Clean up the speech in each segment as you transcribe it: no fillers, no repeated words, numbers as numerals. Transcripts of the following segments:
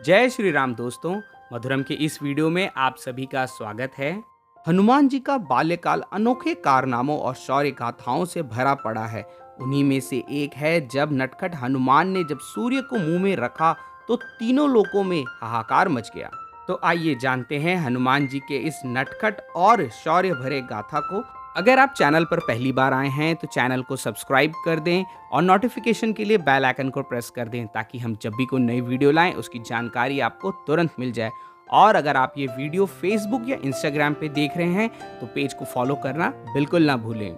जय श्री राम दोस्तों। मधुरम के इस वीडियो में आप सभी का स्वागत है। हनुमान जी का बाल्यकाल अनोखे कारनामों और शौर्य गाथाओं से भरा पड़ा है। उन्हीं में से एक है जब नटखट हनुमान ने जब सूर्य को मुंह में रखा तो तीनों लोकों में हाहाकार मच गया। तो आइए जानते हैं हनुमान जी के इस नटखट और शौर्य भरे गाथा को। अगर आप चैनल पर पहली बार आए हैं तो चैनल को सब्सक्राइब कर दें और नोटिफिकेशन के लिए बेल आइकन को प्रेस कर दें ताकि हम जब भी कोई नई वीडियो लाएं उसकी जानकारी आपको तुरंत मिल जाए। और अगर आप ये वीडियो फेसबुक या इंस्टाग्राम पे देख रहे हैं तो पेज को फॉलो करना बिल्कुल ना भूलें,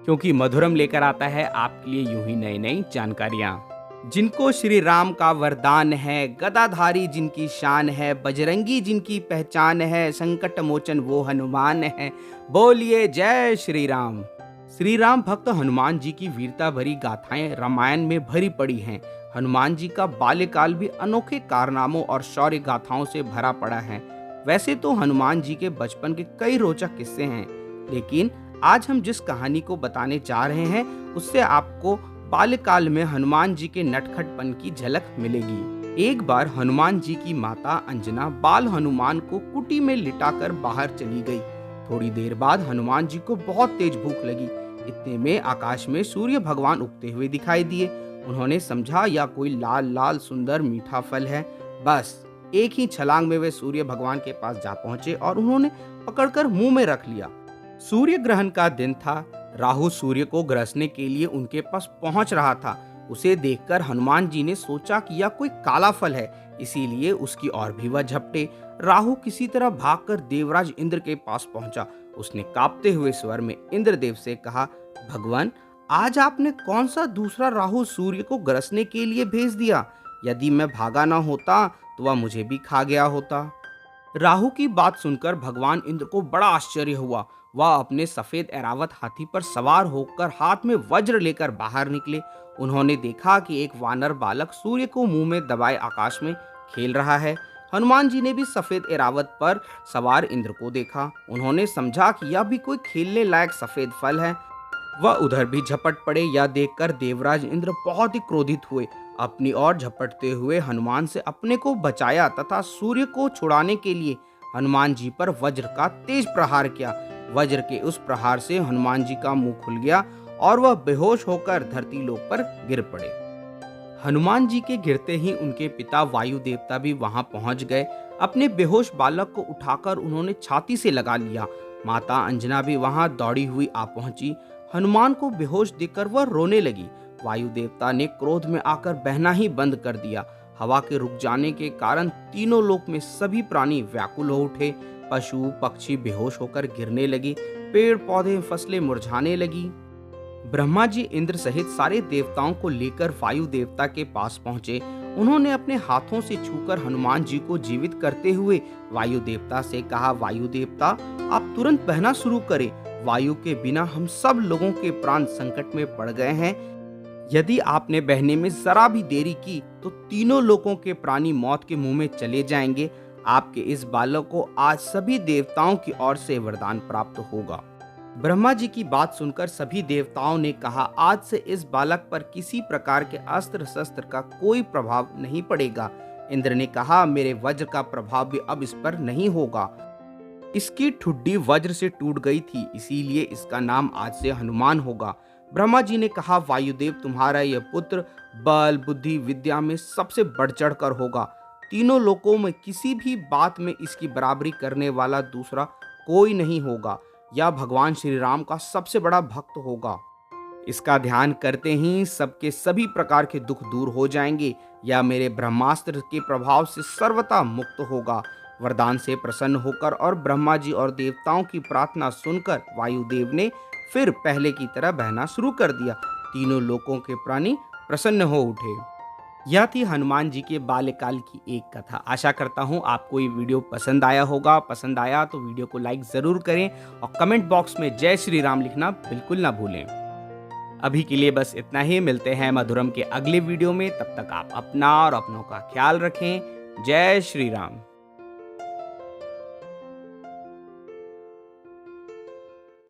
क्योंकि मधुरम लेकर आता है आपके लिए यूं ही नई नई जानकारियां। जिनको श्री राम का वरदान है, गदाधारी जिनकी शान है, बजरंगी जिनकी पहचान है, संकट मोचन वो हनुमान है, बोलिए जय श्री राम। श्री राम भक्त हनुमान जी की वीरता भरी गाथाएं रामायण में भरी पड़ी हैं। हनुमान जी का बाल्यकाल भी अनोखे कारनामों और शौर्य गाथाओं से भरा पड़ा है। वैसे तो हनुमान जी के बचपन के कई रोचक किस्से हैं, लेकिन आज हम जिस कहानी को बताने जा रहे हैं उससे आपको बाल्यकाल में हनुमान जी के नटखटपन की झलक मिलेगी। एक बार हनुमान जी की माता अंजना बाल हनुमान को कुटी में लिटाकर बाहर चली गई। थोड़ी देर बाद हनुमान जी को बहुत तेज भूख लगी। इतने में आकाश में सूर्य भगवान उगते हुए दिखाई दिए। उन्होंने समझा या कोई लाल लाल सुंदर मीठा फल है। बस एक ही छलांग में वे सूर्य भगवान के पास जा पहुंचे और उन्होंने पकड़कर मुंह में रख लिया। सूर्य ग्रहण का दिन था। राहु सूर्य को ग्रसने के लिए उनके पास पहुंच रहा था। उसे देखकर हनुमान जी ने सोचा कि यह कोई काला फल है, इसीलिए उसकी ओर भी वह झपटे। राहु किसी तरह भागकर देवराज इंद्र के पास पहुंचा। उसने कांपते हुए स्वर में इंद्रदेव से कहा, भगवान, आज आपने कौन सा दूसरा राहु सूर्य को ग्रसने के लिए भेज दिया? यदि मैं भागा ना होता तो वह मुझे भी खा गया होता। राहु की बात सुनकर भगवान इंद्र को बड़ा आश्चर्य हुआ। वह अपने सफेद ऐरावत हाथी पर सवार होकर हाथ में वज्र लेकर बाहर निकले। उन्होंने देखा कि एक वानर बालक सूर्य को मुंह में दबाए आकाश में खेल रहा है। हनुमान जी ने भी सफेद ऐरावत पर सवार इंद्र को देखा। उन्होंने समझा कि यह भी कोई खेलने लायक सफेद फल है। वह उधर भी झपट पड़े। यह देखकर देवराज इंद्र बहुत ही क्रोधित हुए। अपनी ओर झपटते हुए हनुमान से अपने को बचाया तथा सूर्य को छुड़ाने के लिए हनुमान जी पर वज्र का तेज प्रहार किया। वज्र के उस प्रहार से हनुमान जी का मुंह खुल गया और वह बेहोश होकर धरती लोक पर गिर पड़े। हनुमान जी के गिरते ही उनके पिता वायु देवता भी वहां पहुंच गए। अपने बेहोश बालक को उठाकर उन्होंने छाती से लगा लिया। माता अंजना भी वहां दौड़ी हुई आ पहुंची। हनुमान को बेहोश देखकर वह रोने लगी। वायु देवता ने क्रोध में आकर बहना ही बंद कर दिया। हवा के रुक जाने के कारण तीनों लोक में सभी प्राणी व्याकुल हो उठे। पशु पक्षी बेहोश होकर गिरने लगे। पेड़ पौधे फसलें मुरझाने लगी। ब्रह्मा जी इंद्र सहित सारे देवताओं को लेकर वायु देवता के पास पहुंचे। उन्होंने अपने हाथों से छूकर हनुमान जी को जीवित करते हुए वायु देवता से कहा, वायु देवता, आप तुरंत बहना शुरू करें। वायु के बिना हम सब लोगों के प्राण संकट में पड़ गए हैं। यदि आपने बहने में जरा भी देरी की तो तीनों लोगों के प्राणी मौत के मुंह में चले जाएंगे। आपके इस बालक को आज सभी देवताओं की ओर से वरदान प्राप्त होगा। ब्रह्मा जी की बात सुनकर सभी देवताओं ने कहा, आज से इस बालक पर किसी प्रकार के अस्त्र शस्त्र का कोई प्रभाव नहीं पड़ेगा। इंद्र ने कहा, मेरे वज्र का प्रभाव भी अब इस पर नहीं होगा। इसकी ठुड्डी वज्र से टूट गई थी, इसीलिए इसका नाम आज से हनुमान होगा। ब्रह्मा जी ने कहा, वायुदेव, तुम्हारा यह पुत्र बल बुद्धि विद्या में सबसे बढ़ चढ़ कर होगा। तीनों लोकों में किसी भी बात में इसकी बराबरी करने वाला दूसरा कोई नहीं होगा। यह भगवान श्री राम का सबसे बड़ा भक्त होगा। इसका ध्यान करते ही सबके सभी प्रकार के दुख दूर हो जाएंगे। यह मेरे ब्रह्मास्त्र के प्रभाव से सर्वथा मुक्त होगा। वरदान से प्रसन्न होकर और ब्रह्मा जी और देवताओं की प्रार्थना सुनकर वायुदेव ने फिर पहले की तरह बहना शुरू कर दिया। तीनों लोकों के प्राणी प्रसन्न हो उठे। यह थी हनुमान जी के बाल्यकाल की एक कथा। आशा करता हूँ आपको ये वीडियो पसंद आया होगा। पसंद आया तो वीडियो को लाइक जरूर करें और कमेंट बॉक्स में जय श्री राम लिखना बिल्कुल ना भूलें। अभी के लिए बस इतना ही। मिलते हैं मधुरम के अगले वीडियो में। तब तक आप अपना और अपनों का ख्याल रखें। जय श्री राम।